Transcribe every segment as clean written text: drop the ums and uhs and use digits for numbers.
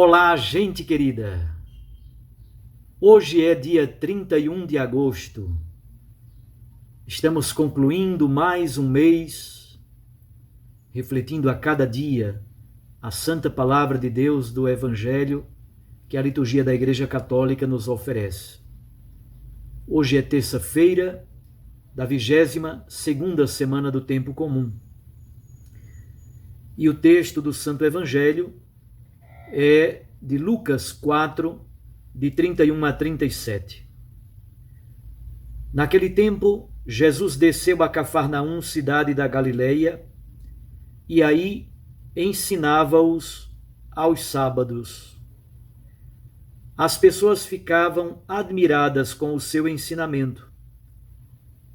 Olá, gente querida! Hoje é dia 31 de agosto. Estamos concluindo mais um mês, refletindo a cada dia a santa palavra de Deus do Evangelho que a liturgia da Igreja Católica nos oferece. Hoje é terça-feira da 22ª semana do Tempo Comum. E o texto do Santo Evangelho é de Lucas 4, de 31 a 37. Naquele tempo, Jesus desceu a Cafarnaum, cidade da Galileia, e aí ensinava-os aos sábados. As pessoas ficavam admiradas com o seu ensinamento,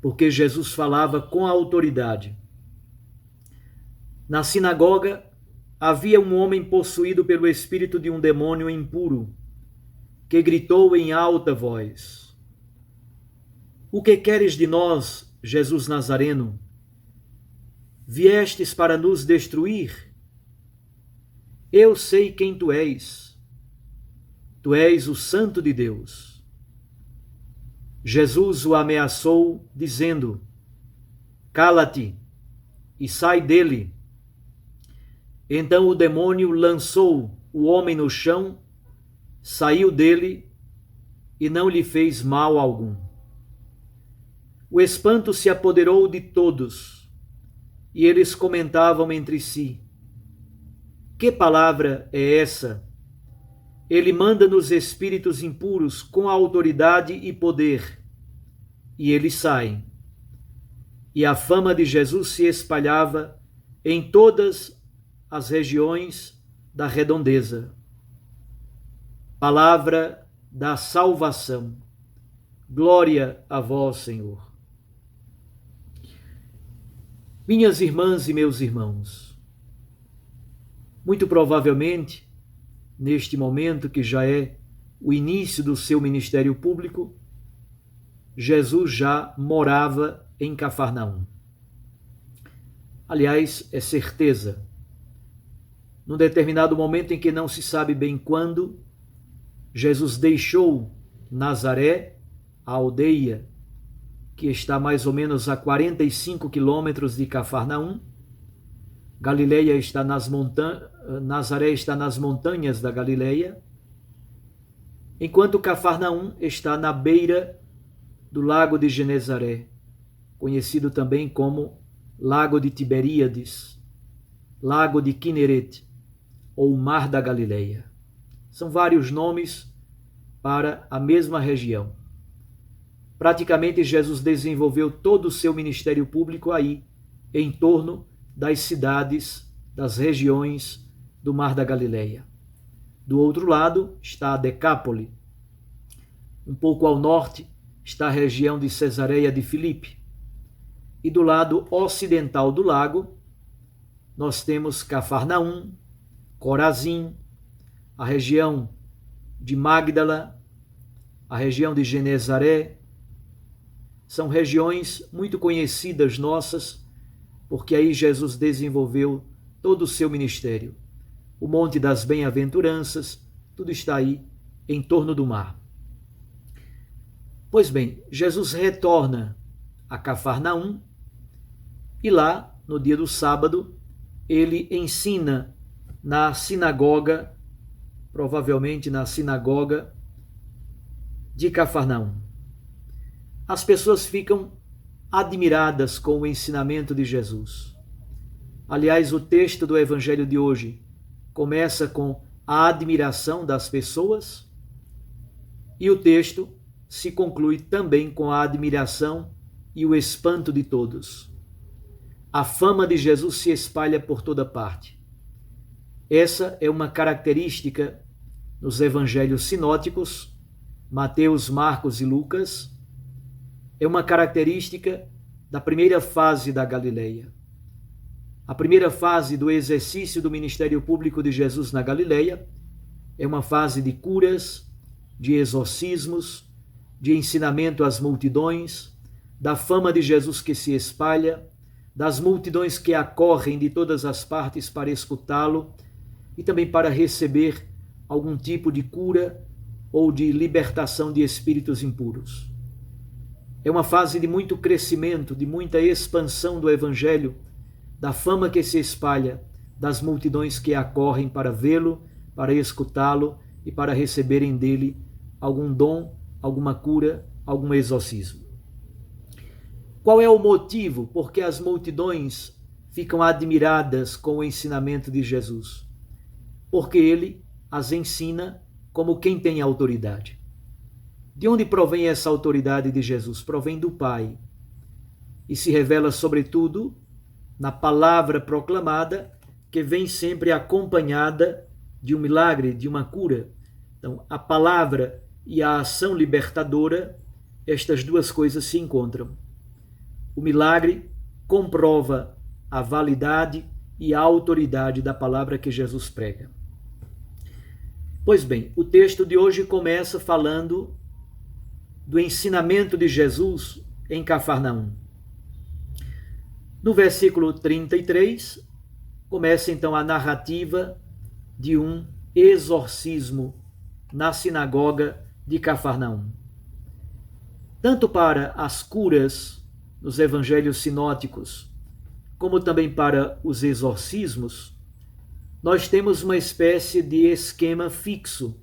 porque Jesus falava com autoridade. Na sinagoga, havia um homem possuído pelo espírito de um demônio impuro, que gritou em alta voz: O que queres de nós, Jesus Nazareno? Viestes para nos destruir? Eu sei quem tu és. Tu és o Santo de Deus. Jesus o ameaçou, dizendo: Cala-te e sai dele. Então o demônio lançou o homem no chão, saiu dele e não lhe fez mal algum. O espanto se apoderou de todos e eles comentavam entre si: Que palavra é essa? Ele manda nos espíritos impuros com autoridade e poder, e eles saem. E a fama de Jesus se espalhava em todas as regiões da redondeza. Palavra da salvação. Glória a vós, Senhor. Minhas irmãs e meus irmãos, muito provavelmente, neste momento que já é o início do seu ministério público, Jesus já morava em Cafarnaum. Aliás, é certeza. Num determinado momento em que não se sabe bem quando, Jesus deixou Nazaré, a aldeia que está mais ou menos a 45 quilômetros de Cafarnaum. Galileia está nas Nazaré está nas montanhas da Galileia, enquanto Cafarnaum está na beira do lago de Genezaré, conhecido também como Lago de Tiberíades, Lago de Quinerete, ou Mar da Galileia. São vários nomes para a mesma região. Praticamente Jesus desenvolveu todo o seu ministério público aí, em torno das cidades, das regiões do Mar da Galileia. Do outro lado está a Decápole. Um pouco ao norte está a região de Cesareia de Filipe. E do lado ocidental do lago, nós temos Cafarnaum, Corazim, a região de Magdala, a região de Genezaré. São regiões muito conhecidas nossas, porque aí Jesus desenvolveu todo o seu ministério. O Monte das Bem-aventuranças, tudo está aí em torno do mar. Pois bem, Jesus retorna a Cafarnaum e lá, no dia do sábado, ele ensina na sinagoga, provavelmente na sinagoga de Cafarnaum. As pessoas ficam admiradas com o ensinamento de Jesus. Aliás, o texto do Evangelho de hoje começa com a admiração das pessoas e o texto se conclui também com a admiração e o espanto de todos. A fama de Jesus se espalha por toda parte. Essa é uma característica nos evangelhos sinóticos, Mateus, Marcos e Lucas. É uma característica da primeira fase da Galileia. A primeira fase do exercício do ministério público de Jesus na Galileia é uma fase de curas, de exorcismos, de ensinamento às multidões, da fama de Jesus que se espalha, das multidões que acorrem de todas as partes para escutá-lo e também para receber algum tipo de cura ou de libertação de espíritos impuros. É uma fase de muito crescimento, de muita expansão do Evangelho, da fama que se espalha, das multidões que acorrem para vê-lo, para escutá-lo e para receberem dele algum dom, alguma cura, algum exorcismo. Qual é o motivo por que as multidões ficam admiradas com o ensinamento de Jesus? Porque ele as ensina como quem tem autoridade. De onde provém essa autoridade de Jesus? Provém do Pai. E se revela, sobretudo, na palavra proclamada, que vem sempre acompanhada de um milagre, de uma cura. Então, a palavra e a ação libertadora, estas duas coisas se encontram. O milagre comprova a validade e a autoridade da palavra que Jesus prega. Pois bem, o texto de hoje começa falando do ensinamento de Jesus em Cafarnaum. No versículo 33, começa então a narrativa de um exorcismo na sinagoga de Cafarnaum. Tanto para as curas nos evangelhos sinóticos, como também para os exorcismos, nós temos uma espécie de esquema fixo,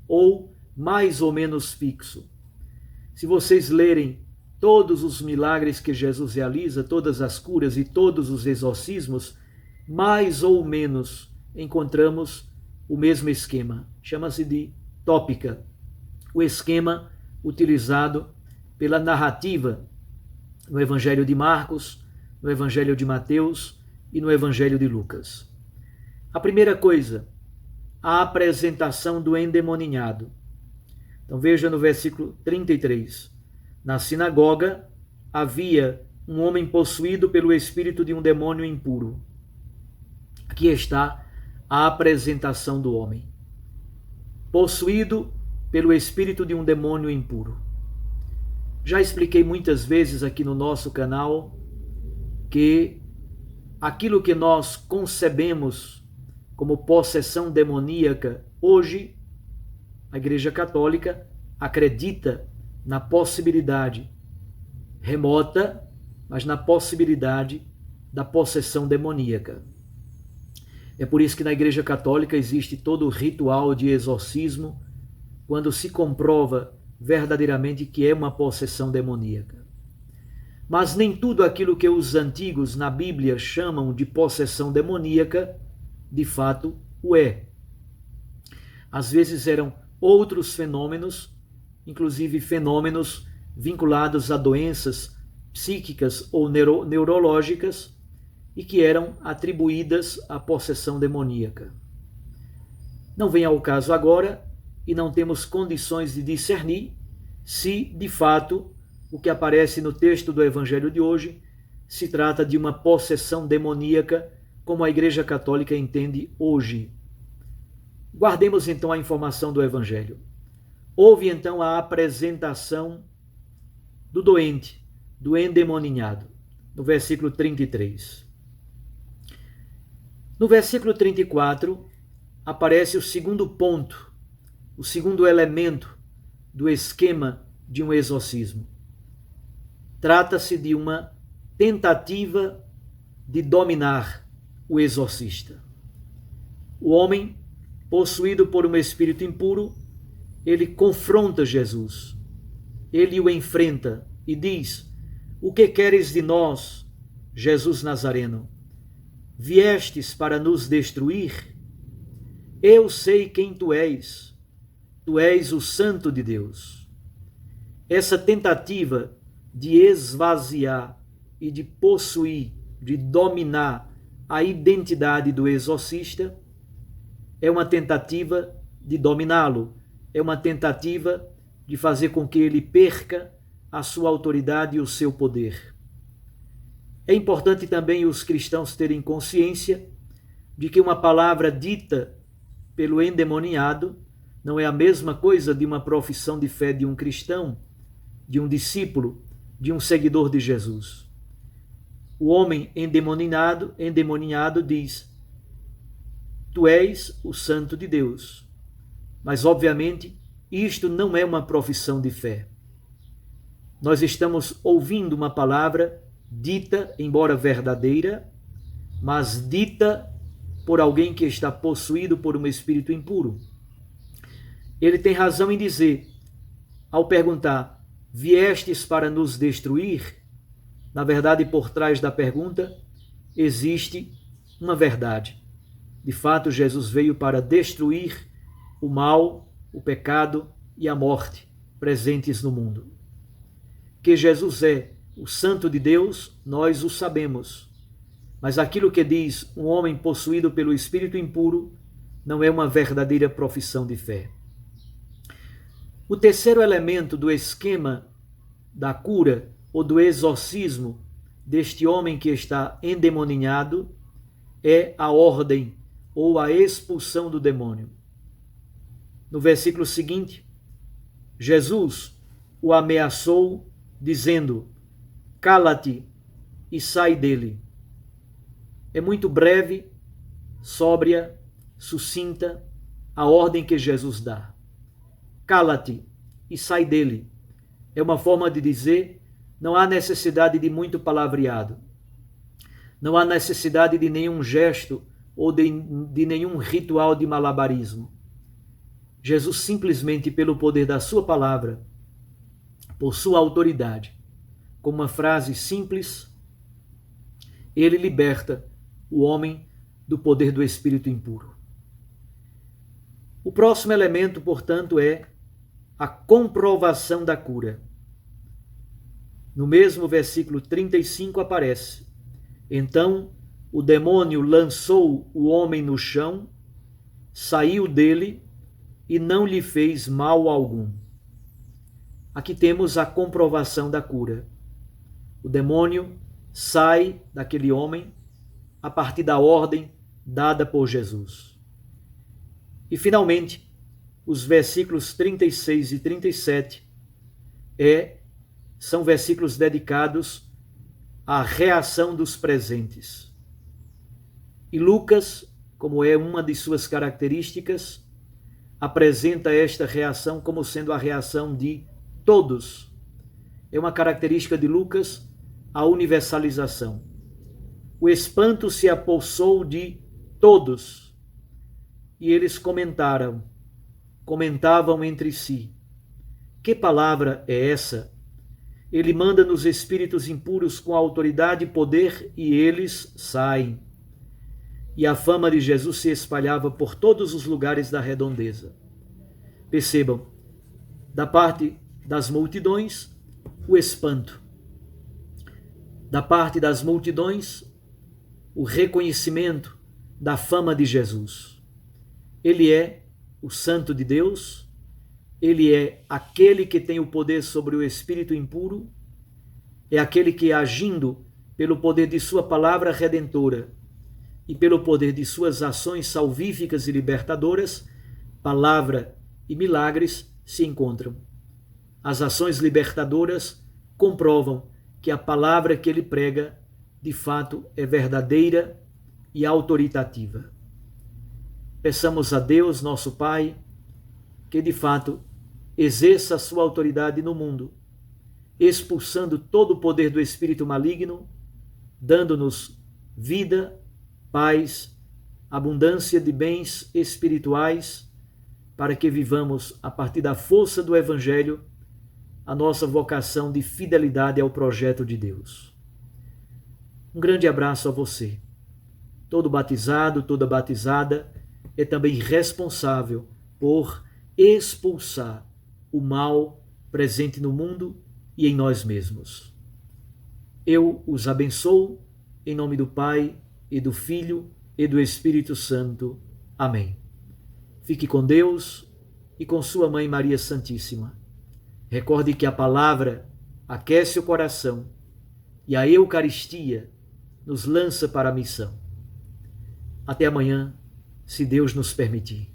ou mais ou menos fixo. Se vocês lerem todos os milagres que Jesus realiza, todas as curas e todos os exorcismos, mais ou menos encontramos o mesmo esquema. Chama-se de tópica, o esquema utilizado pela narrativa no Evangelho de Marcos, no Evangelho de Mateus e no Evangelho de Lucas. A primeira coisa, a apresentação do endemoninhado. Então veja no versículo 33. Na sinagoga havia um homem possuído pelo espírito de um demônio impuro. Aqui está a apresentação do homem. Possuído pelo espírito de um demônio impuro. Já expliquei muitas vezes aqui no nosso canal que aquilo que nós concebemos como possessão demoníaca, hoje a Igreja Católica acredita na possibilidade remota, mas na possibilidade da possessão demoníaca. É por isso que na Igreja Católica existe todo o ritual de exorcismo, quando se comprova verdadeiramente que é uma possessão demoníaca. Mas nem tudo aquilo que os antigos na Bíblia chamam de possessão demoníaca, de fato o é. Às vezes eram outros fenômenos, inclusive fenômenos vinculados a doenças psíquicas ou neurológicas, e que eram atribuídas à possessão demoníaca. Não vem ao caso agora, e não temos condições de discernir se, de fato, o que aparece no texto do Evangelho de hoje se trata de uma possessão demoníaca, como a Igreja Católica entende hoje. Guardemos então a informação do Evangelho. Houve então a apresentação do doente, do endemoninhado, no versículo 33. No versículo 34, aparece o segundo ponto, o segundo elemento do esquema de um exorcismo. Trata-se de uma tentativa de dominar o exorcista. O homem, possuído por um espírito impuro, ele confronta Jesus. Ele o enfrenta e diz: "O que queres de nós, Jesus Nazareno? Viestes para nos destruir? Eu sei quem tu és. Tu és o Santo de Deus." Essa tentativa de esvaziar e de possuir, de dominar a identidade do exorcista, é uma tentativa de dominá-lo, é uma tentativa de fazer com que ele perca a sua autoridade e o seu poder. É importante também os cristãos terem consciência de que uma palavra dita pelo endemoniado não é a mesma coisa de uma profissão de fé de um cristão, de um discípulo, de um seguidor de Jesus. O homem endemoniado diz: "Tu és o Santo de Deus." Mas, obviamente, isto não é uma profissão de fé. Nós estamos ouvindo uma palavra dita, embora verdadeira, mas dita por alguém que está possuído por um espírito impuro. Ele tem razão em dizer, ao perguntar, viestes para nos destruir? Na verdade, por trás da pergunta, existe uma verdade. De fato, Jesus veio para destruir o mal, o pecado e a morte presentes no mundo. Que Jesus é o Santo de Deus, nós o sabemos. Mas aquilo que diz um homem possuído pelo espírito impuro não é uma verdadeira profissão de fé. O terceiro elemento do esquema da cura ou do exorcismo deste homem que está endemoninhado é a ordem ou a expulsão do demônio. No versículo seguinte, Jesus o ameaçou, dizendo: cala-te e sai dele. É muito breve, sóbria, sucinta a ordem que Jesus dá. Cala-te e sai dele. É uma forma de dizer, não há necessidade de muito palavreado. Não há necessidade de nenhum gesto ou de nenhum ritual de malabarismo. Jesus simplesmente, pelo poder da sua palavra, por sua autoridade, com uma frase simples, ele liberta o homem do poder do espírito impuro. O próximo elemento, portanto, é a comprovação da cura. No mesmo versículo 35 aparece: então o demônio lançou o homem no chão, saiu dele e não lhe fez mal algum. Aqui temos a comprovação da cura. O demônio sai daquele homem a partir da ordem dada por Jesus. E, finalmente, os versículos 36 e 37 são versículos dedicados à reação dos presentes. E Lucas, como é uma de suas características, apresenta esta reação como sendo a reação de todos. É uma característica de Lucas a universalização. O espanto se apossou de todos, e eles comentavam entre si: que palavra é essa? Ele manda nos espíritos impuros com autoridade e poder, e eles saem. E a fama de Jesus se espalhava por todos os lugares da redondeza. Percebam, da parte das multidões, o espanto. Da parte das multidões, o reconhecimento da fama de Jesus. Ele é o Santo de Deus, ele é aquele que tem o poder sobre o espírito impuro, é aquele que, agindo pelo poder de sua palavra redentora e pelo poder de suas ações salvíficas e libertadoras, palavra e milagres se encontram. As ações libertadoras comprovam que a palavra que ele prega, de fato, é verdadeira e autoritativa. Peçamos a Deus, nosso Pai, que de fato exerça a sua autoridade no mundo, expulsando todo o poder do espírito maligno, dando-nos vida, paz, abundância de bens espirituais, para que vivamos, a partir da força do Evangelho, a nossa vocação de fidelidade ao projeto de Deus. Um grande abraço a você. Todo batizado, toda batizada é também responsável por expulsar o mal presente no mundo e em nós mesmos. Eu os abençoo em nome do Pai e do Filho e do Espírito Santo. Amém. Fique com Deus e com sua Mãe Maria Santíssima. Recorde que a palavra aquece o coração e a Eucaristia nos lança para a missão. Até amanhã, se Deus nos permitir.